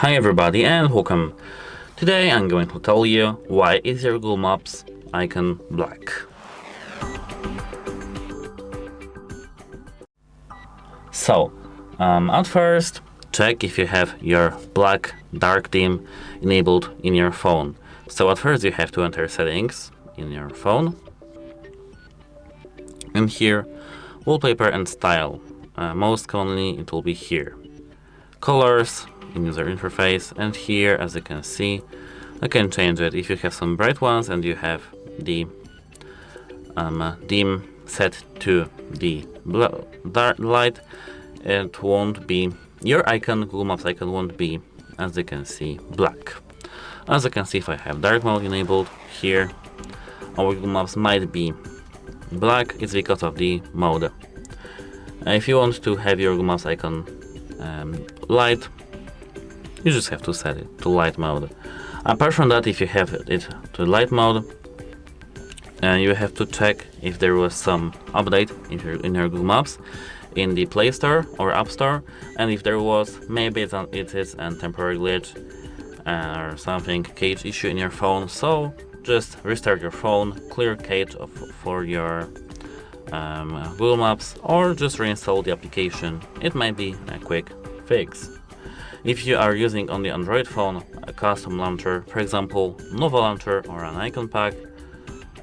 Hi everybody and welcome. Today I'm going to tell you why is your Google Maps icon black. So, at first, check if you have your black dark theme enabled in your phone. So at first you have to enter settings in your phone. And here, wallpaper and style. Most commonly it will be here. Colors in user interface, and here, as you can see, I can change it. If you have some bright ones and you have the dim set to the dark light, it won't be, your icon, Google Maps icon, won't be, as you can see, black. As you can see, if I have dark mode enabled here, our Google Maps might be black. It's because of the mode. If you want to have your Google Maps icon light, you just have to set it to light mode. Apart from that, if you have it to light mode, you have to check if there was some update in your Google Maps in the Play Store or App Store, and if there was, maybe it is a temporary glitch or something, cache issue in your phone. So just restart your phone, clear cache for your Google Maps, or just reinstall the application. It might be a quick fix. If you are using on the Android phone a custom launcher, for example Nova Launcher or an icon pack,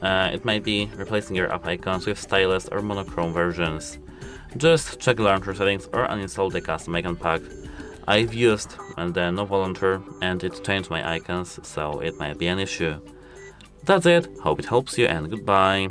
it might be replacing your app icons with stylus or monochrome versions. Just check the launcher settings or uninstall the custom icon pack. I've used the Nova Launcher and it changed my icons, so it might be an issue. That's it, hope it helps you and goodbye.